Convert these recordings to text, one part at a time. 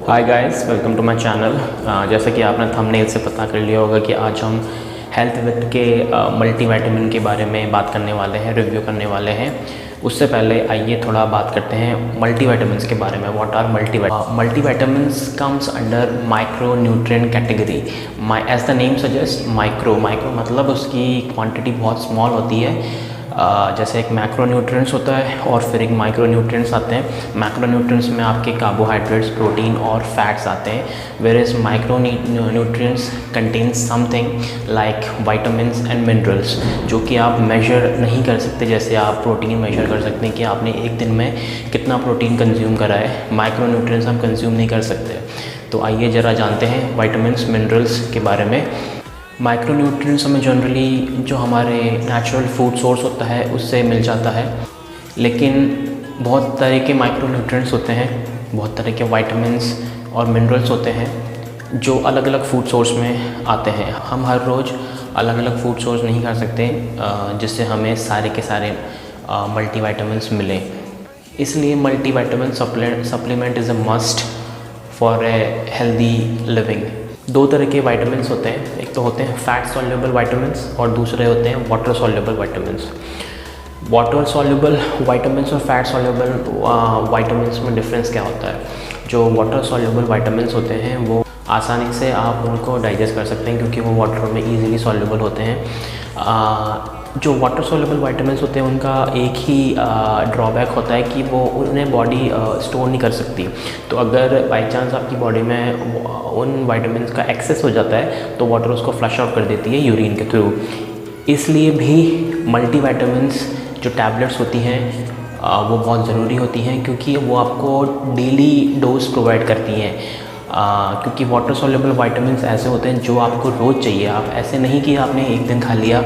Hi guys, welcome to my channel. जैसा कि आपने थंबनेल से पता कर लिया होगा कि आज हम हेल्थ विद के मल्टीविटामिन के बारे में बात करने वाले हैं, रिव्यू करने वाले हैं। उससे पहले आइए थोड़ा बात करते हैं मल्टीविटामिन्स के बारे में। What are multivitamins comes under micro nutrient category. As the name suggest, micro मतलब उसकी क्वांटिटी बहुत स्मॉल होती है। जैसे एक मैक्रो न्यूट्रिएंट्स होता है और फिर एक माइक्रो न्यूट्रिएंट्स आते हैं। मैक्रो न्यूट्रिएंट्स में आपके कार्बोहाइड्रेट्स, प्रोटीन और फैट्स आते हैं, whereas micro nutrients contain something like vitamins and minerals, जो कि आप मेजर नहीं कर सकते। जैसे आप प्रोटीन मेजर कर सकते हैं कि आपने एक दिन में कितना प्रोटीन कंज्यूम करा है, माइक्रो न्यूट्रिएंट्स हम कंज्यूम नहीं कर सकते। तो आइए ज़रा जानते हैं विटामिन्स, मिनरल्स के बारे में। माइक्रो न्यूट्रिएंट्स हमें जनरली जो हमारे नेचुरल फूड सोर्स होता है उससे मिल जाता है, लेकिन बहुत तरह के माइक्रो न्यूट्रिएंट्स होते हैं, बहुत तरह के विटामिन्स और मिनरल्स होते हैं जो अलग अलग फूड सोर्स में आते हैं। हम हर रोज़ अलग अलग फूड सोर्स नहीं खा सकते जिससे हमें सारे के सारे मल्टीविटामिन्स मिलें। इसलिए multivitamin supplement is a must for a healthy living. दो तरह के विटामिन्स होते हैं, एक तो होते हैं फैट सॉल्युबल विटामिन्स और दूसरे होते हैं water soluble vitamins. Water soluble vitamins और फैट सॉल्युबल विटामिन्स में डिफरेंस क्या होता है? जो वाटर सॉल्युबल विटामिन्स होते हैं वो आसानी से आप उनको डाइजेस्ट कर सकते हैं क्योंकि वो वाटर में ईजिली सॉल्युबल होते हैं। जो वाटर सॉल्युबल विटामिन्स होते हैं उनका एक ही ड्रॉबैक होता है कि वो उन्हें बॉडी स्टोर नहीं कर सकती। तो अगर बाई चांस आपकी बॉडी में उन विटामिन्स का एक्सेस हो जाता है तो वाटर उसको फ्लश आउट कर देती है यूरिन के थ्रू। इसलिए भी मल्टीविटामिन्स जो टैबलेट्स होती हैं वो बहुत ज़रूरी होती हैं क्योंकि वो आपको डेली डोज प्रोवाइड करती हैं। क्योंकि वाटर सॉल्युबल विटामिन्स ऐसे होते हैं जो आपको रोज़ चाहिए। आप ऐसे नहीं कि आपने एक दिन खा लिया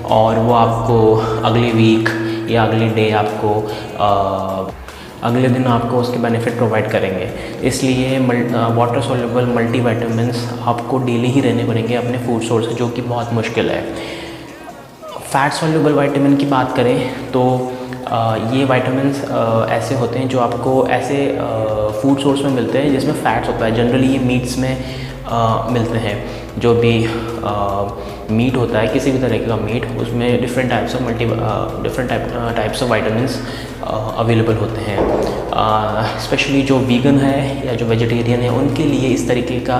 और वो आपको अगली वीक या अगले डे आपको अगले दिन आपको उसके बेनिफिट प्रोवाइड करेंगे। इसलिए वाटर सॉल्युबल मल्टीविटामिन्स आपको डेली ही रहने पड़ेंगे अपने फूड सोर्स से, जो कि बहुत मुश्किल है। फैट सॉल्युबल विटामिन की बात करें तो ये विटामिन्स ऐसे होते हैं जो आपको ऐसे फूड सोर्स में मिलते हैं जिसमें फैट्स होता है। जनरली ये मीट्स में मिलते हैं। जो भी मीट होता है, किसी भी तरह का मीट, उसमें different types of vitamins available होते हैं। स्पेशली जो वीगन है या जो वेजिटेरियन है उनके लिए इस तरीके का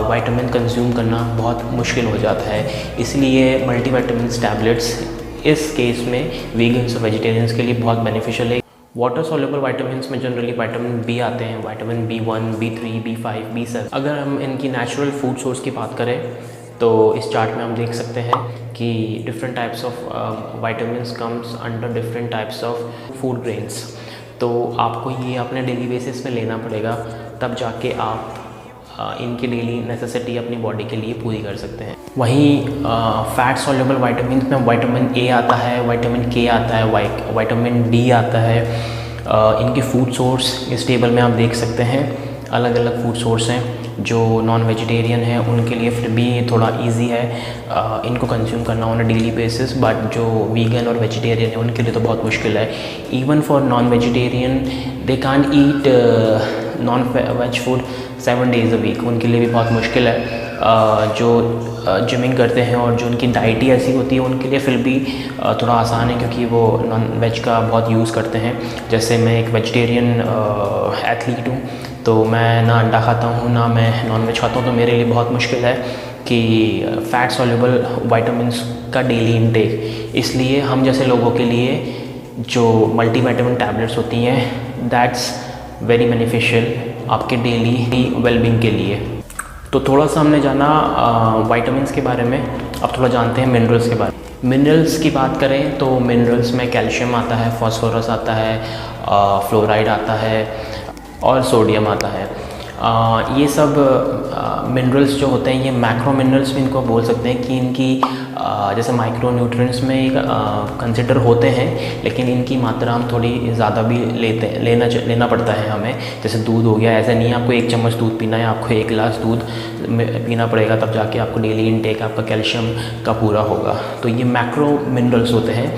विटामिन कंज्यूम करना बहुत मुश्किल हो जाता है। इसलिए मल्टीविटामिन्स टैबलेट्स इस केस में वीगन्स और वेजिटेरियंस के लिए बहुत बेनिफिशियल है। वाटर सॉल्युबल विटामिन्स में जनरली विटामिन बी आते हैं, vitamin B1, B3, B5, B7। अगर हम इनकी नेचुरल फूड सोर्स की बात करें तो इस चार्ट में हम देख सकते हैं कि different types of vitamins comes under different types of food grains. तो आपको ये अपने डेली बेसिस में लेना पड़ेगा, तब जाके आप इनकी डेली नेसेसिटी अपनी बॉडी के लिए पूरी कर सकते हैं। वहीं फैट सॉल्युबल विटामिन में विटामिन ए आता है, विटामिन के आता है, विटामिन डी आता है। इनके फूड सोर्स इस टेबल में आप देख सकते हैं, अलग अलग फूड सोर्स हैं। जो नॉन वेजिटेरियन है उनके लिए फिर भी थोड़ा इजी है इनको कंज्यूम करना on a daily basis, but जो वीगन और वेजिटेरियन है उनके लिए तो बहुत मुश्किल है। Even for non vegetarian they can't eat non veg food 7 days a week, उनके लिए भी बहुत मुश्किल है। जो जिमिंग करते हैं और जो उनकी डाइट ही ऐसी होती है उनके लिए फिर भी थोड़ा आसान है क्योंकि वो नॉन वेज का बहुत यूज़ करते हैं। जैसे मैं एक वेजिटेरियन एथलीट हूँ, तो मैं ना अंडा खाता हूँ ना मैं नॉन वेज खाता हूँ, तो मेरे लिए बहुत मुश्किल है कि फैट सॉल्युबल विटामिन्स का डेली इनटेक। इसलिए हम जैसे लोगों के लिए जो मल्टीविटामिन टैबलेट्स होती हैं दैट्स वेरी बेनिफिशियल आपके डेली वेलबींग के लिए। तो थोड़ा सा हमने जाना विटामिन्स के बारे में, अब थोड़ा जानते हैं मिनरल्स के बारे में। मिनरल्स की बात करें तो मिनरल्स में कैल्शियम आता है, फास्फोरस आता है, फ्लोराइड आता है और सोडियम आता है। ये सब मिनरल्स जो होते हैं ये मैक्रो मिनरल्स भी इनको बोल सकते हैं कि इनकी जैसे माइक्रो न्यूट्रिएंट्स में कंसिडर होते हैं, लेकिन इनकी मात्रा हम थोड़ी ज़्यादा भी लेना पड़ता है हमें। जैसे दूध हो गया, ऐसा नहीं है आपको 1 चम्मच दूध पीना है, आपको 1 गिलास दूध पीना पड़ेगा, तब जाके आपको डेली इनटेक आपका कैल्शियम का पूरा होगा। तो ये मैक्रो मिनरल्स होते हैं।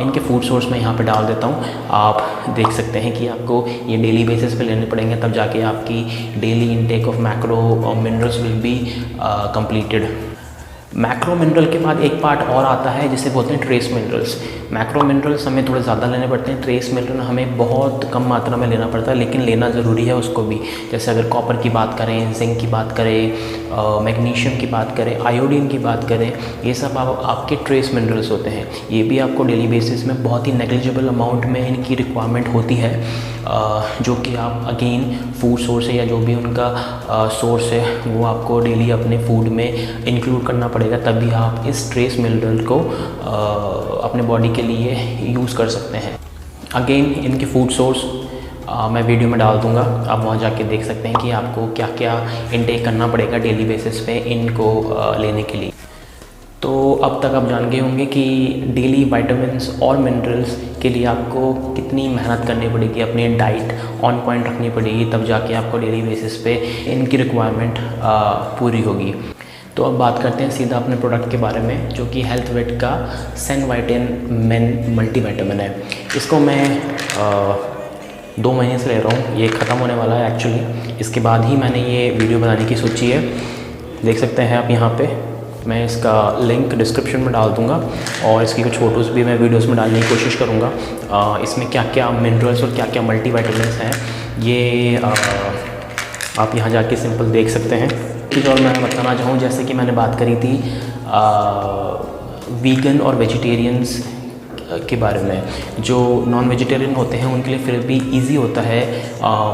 इनके फूड सोर्स मैं यहाँ पे डाल देता हूँ। आप देख सकते हैं कि आपको ये डेली बेसिस पे लेने पड़ेंगे, तब जाके आपकी daily intake of macro minerals will be completed. Macro mineral के बाद एक पार्ट और आता है जिसे बोलते हैं ट्रेस मिनरल्स। मैक्रो मिनरल्स हमें थोड़े ज़्यादा लेने पड़ते हैं, ट्रेस मिनरल हमें बहुत कम मात्रा में लेना पड़ता है, लेकिन लेना ज़रूरी है उसको भी। जैसे अगर कॉपर की बात करें, जिंक की बात करें, मैग्नीशियम की बात करें, आयोडीन की बात करें, ये सब आपके ट्रेस मिनरल्स होते हैं। ये भी आपको डेली बेसिस में बहुत ही नेग्लिजिबल अमाउंट में इनकी रिक्वायरमेंट होती है, जो कि आप अगेन फूड सोर्स है या जो भी उनका सोर्स है वो आपको डेली अपने फूड में इंक्लूड करना पड़ेगा, तभी आप इस ट्रेस मिनरल को अपने बॉडी के लिए यूज़ कर सकते हैं। अगेन इनके फूड सोर्स मैं वीडियो में डाल दूंगा, आप वहाँ जाके देख सकते हैं कि आपको क्या क्या इनटेक करना पड़ेगा डेली बेसिस पे इनको लेने के लिए। तो अब तक आप जान गए होंगे कि डेली विटामिन्स और मिनरल्स के लिए आपको कितनी मेहनत करनी पड़ेगी, अपनी डाइट ऑन पॉइंट रखनी पड़ेगी, तब जाके आपको डेली बेसिस पे इनकी रिक्वायरमेंट पूरी होगी। तो अब बात करते हैं सीधा अपने प्रोडक्ट के बारे में, जो कि हेल्थ वेट का सेनवाइटिन मेन मल्टीविटामिन है। इसको मैं 2 महीने से ले रहा हूँ, ये ख़त्म होने वाला है एक्चुअली। इसके बाद ही मैंने ये वीडियो बनाने की सोची है। देख सकते हैं आप यहाँ पे, मैं इसका लिंक डिस्क्रिप्शन में डाल दूँगा और इसकी कुछ फ़ोटोज़ भी मैं वीडियोस में डालने की कोशिश करूँगा। इसमें क्या क्या मिनरल्स और क्या क्या मल्टीविटामिन्स हैं ये आप यहाँ जाके सिंपल देख सकते हैं। कुछ और मैं बताना चाहूँ, जैसे कि मैंने बात करी थी वीगन और वेजिटेरियंस के बारे में। जो नॉन वेजिटेरियन होते हैं उनके लिए फिर भी इजी होता है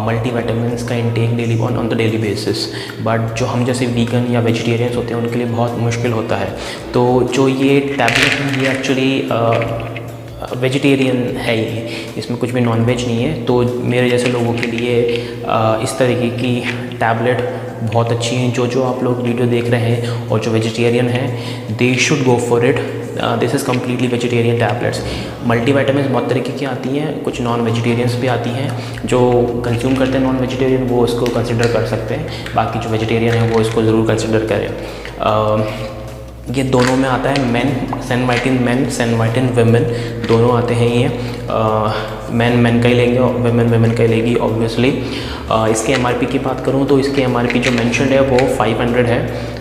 मल्टीविटामिन्स का intake daily on the daily basis, but जो हम जैसे वीगन या वेजिटेरियंस होते हैं उनके लिए बहुत मुश्किल होता है। तो जो ये टैबलेट है ये एक्चुअली वेजिटेरियन है, ये इसमें कुछ भी नॉन वेज नहीं है। तो मेरे जैसे लोगों के लिए इस तरीके की टैबलेट बहुत अच्छी हैं। जो आप लोग वीडियो देख रहे हैं और जो वेजिटेरियन हैं, they should go for it. This is completely vegetarian tablets. Multivitamins बहुत तरीके की आती हैं, कुछ नॉन वेजिटेरियंस भी आती हैं। जो कंज्यूम करते हैं नॉन वेजिटेरियन वो इसको कंसिडर कर सकते हैं, बाकी जो वेजिटेरियन है वो इसको ज़रूर कंसिडर करें। ये दोनों में आता है, मेन सेनवाइटिन मेन, सेनवाइटिन वुमेन, दोनों आते हैं ये। मेन का ही लेंगे और वुमेन का ही लेगी ऑब्वियसली। इसके एमआरपी की बात करूँ तो इसकी एमआरपी जो मेंशन्ड है वो 500 है।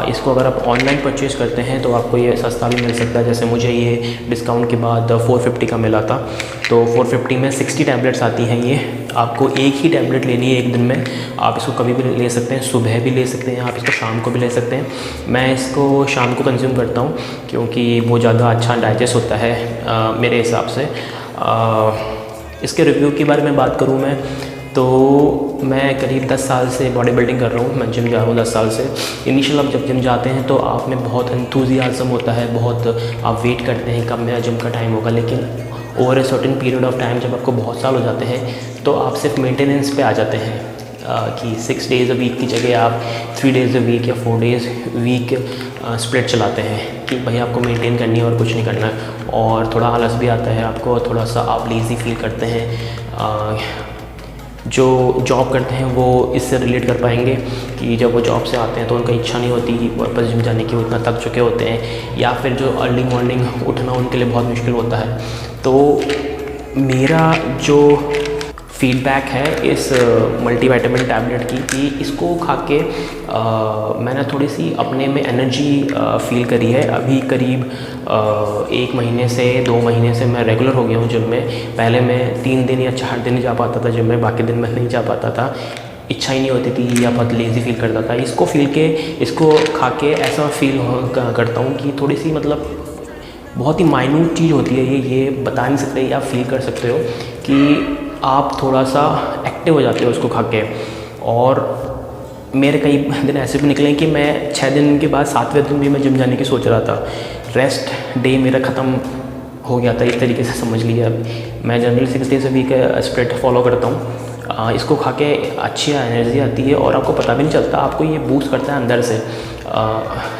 इसको अगर आप ऑनलाइन परचेज़ करते हैं तो आपको ये सस्ता भी मिल सकता है। जैसे मुझे ये डिस्काउंट के बाद 450 का मिला था, तो 450 में 60 टैबलेट्स आती हैं। ये आपको एक ही टैबलेट लेनी है एक दिन में, आप इसको कभी भी ले सकते हैं, सुबह भी ले सकते हैं, आप इसको शाम को भी ले सकते हैं। मैं इसको शाम को कंज्यूम करता हूँ क्योंकि वो ज़्यादा अच्छा डाइजेस्ट होता है मेरे हिसाब से। इसके रिव्यू के बारे में बात करूँ मैं तो मैं करीब 10 साल से बॉडी बिल्डिंग कर रहा हूँ, मैं जिम जा रहा हूँ 10 साल से। इनिशियल आप जब जिम जाते हैं तो आप में बहुत एंथुजियाज्म होता है, बहुत आप वेट करते हैं कब मेरा जिम का टाइम होगा, लेकिन over a certain period of time जब आपको बहुत साल हो जाते हैं तो आप सिर्फ मेंटेनेंस पे आ जाते हैं कि 6 डेज़ अ वीक की जगह आप 3 डेज़ अ वीक या 4 डेज़ वीक स्प्लिट चलाते हैं कि भाई आपको मेंटेन करनी है और कुछ नहीं करना है। और थोड़ा आलस भी आता है आपको और थोड़ा सा आप लेज़ी फील करते हैं। जो जॉब करते हैं वो इससे रिलेट कर पाएंगे कि जब वो जॉब से आते हैं तो उनका इच्छा नहीं होती वापस जिम जाने की, वो इतना थक चुके होते हैं, या फिर जो अर्ली मॉर्निंग उठना उनके लिए बहुत मुश्किल होता है। तो मेरा जो फीडबैक है इस मल्टीविटामिन टैबलेट की कि इसको खा के मैंने थोड़ी सी अपने में एनर्जी फील करी है। अभी करीब 1 महीने से 2 महीने से मैं रेगुलर हो गया हूँ जिम में। पहले मैं 3 दिन या 4 दिन ही जा पाता था जिम में, बाकी दिन मैं नहीं जा पाता था, इच्छा ही नहीं होती थी या बहुत लेज़ी फील करता था। इसको खा के ऐसा फील करता हूँ कि थोड़ी सी मतलब बहुत ही माइन्यूट चीज़ होती है ये बता नहीं सकते या फील कर सकते हो कि आप थोड़ा सा एक्टिव हो जाते हो उसको खा के। और मेरे कई दिन ऐसे भी निकले कि मैं 6 दिन के बाद 7वें दिन भी मैं जिम जाने की सोच रहा था। रेस्ट डे मेरा ख़त्म हो गया था, इस तरीके से समझ लिया। मैं generally 6 days a week split follow करता हूँ। इसको खा के अच्छी एनर्जी आती है और आपको पता भी नहीं चलता, आपको ये बूस्ट करता है अंदर से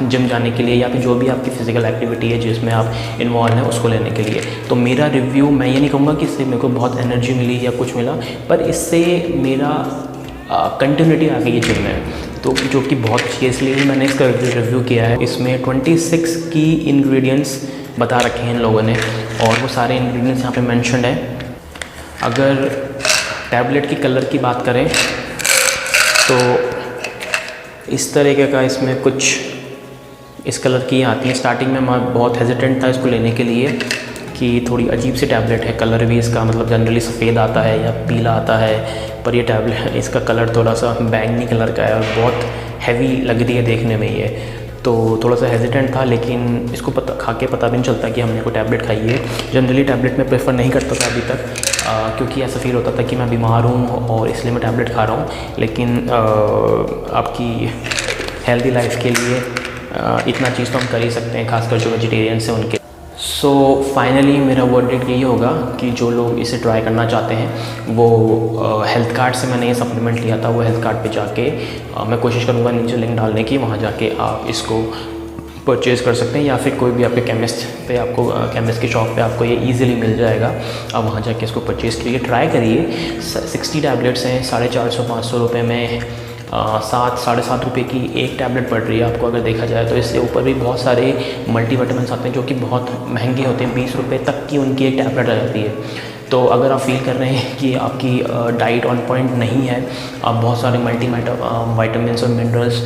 जिम जाने के लिए या फिर जो भी आपकी फ़िज़िकल एक्टिविटी है जिसमें आप इन्वॉल्व हैं उसको लेने के लिए। तो मेरा रिव्यू, मैं ये नहीं कहूँगा कि इससे मेरे को बहुत एनर्जी मिली या कुछ मिला, पर इससे मेरा कंटिन्यूटी आ गई है जिम में, तो जो कि बहुत अच्छी है, इसलिए मैंने इसका रिव्यू किया है। इसमें 26 की इंग्रेडिएंट्स बता रखे हैं इन लोगों ने, और वो सारे इंग्रेडिएंट्स यहाँ पे मेंशन्ड है। अगर टैबलेट की कलर की बात करें तो इस तरीके का इसमें कुछ इस कलर की आती है। स्टार्टिंग में मैं बहुत हेजिटेंट था इसको लेने के लिए कि थोड़ी अजीब सी टैबलेट है, कलर भी इसका मतलब जनरली सफ़ेद आता है या पीला आता है, पर ये टैबलेट इसका कलर थोड़ा सा बैंगनी कलर का है और बहुत हैवी लग रही है देखने में ये, तो थोड़ा सा हेजिटेंट था। लेकिन इसको खा के पता भी नहीं चलता कि हमने कोई टैबलेट खाई है। जनरली टैबलेट में प्रेफर नहीं करता था अभी तक, क्योंकि ऐसा फील होता था कि मैं बीमार हूँ और इसलिए मैं टैबलेट खा रहा हूँ। लेकिन आपकी हेल्दी लाइफ के लिए इतना चीज़ तो हम कर ही सकते हैं, खासकर जो वेजिटेरियंस हैं उनके। सो फाइनली मेरा वर्डिक्ट यही होगा कि जो लोग इसे ट्राई करना चाहते हैं वो हेल्थ कार्ड से मैंने ये सप्लीमेंट लिया था, वो हेल्थ कार्ड पे जाके मैं कोशिश करूँगा नीचे लिंक डालने की, वहाँ जाके आप इसको परचेज़ कर सकते हैं, या फिर कोई भी आपके केमिस्ट पे आपको केमिस्ट की शॉप पे आपको ये इजीली मिल जाएगा। आप वहाँ जाके इसको परचेज़ करिए, ट्राई करिए। 60 टैबलेट्स हैं, 450-500 रुपये में 7-7.5 रुपये की एक टैबलेट पड़ रही है आपको अगर देखा जाए तो। इससे ऊपर भी बहुत सारे मल्टीविटामिन्स आते हैं जो कि बहुत महंगे होते हैं, 20 रुपये तक की उनकी एक टैबलेट आ जाती है। तो अगर आप फील कर रहे हैं कि आपकी डाइट ऑन पॉइंट नहीं है, आप बहुत सारे विटामिन्स और मिनरल्स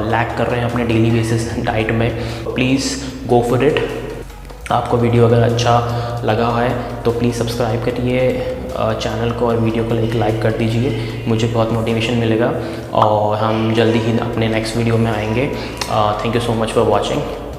लैक कर रहे हैं अपने डेली बेसिस डाइट में, प्लीज़ गो फॉर इट। आपको वीडियो अगर अच्छा लगा है तो प्लीज़ सब्सक्राइब करिए चैनल को और वीडियो को लाइक कर दीजिए, मुझे बहुत मोटिवेशन मिलेगा और हम जल्दी ही अपने नेक्स्ट वीडियो में आएंगे। Thank you so much for watching.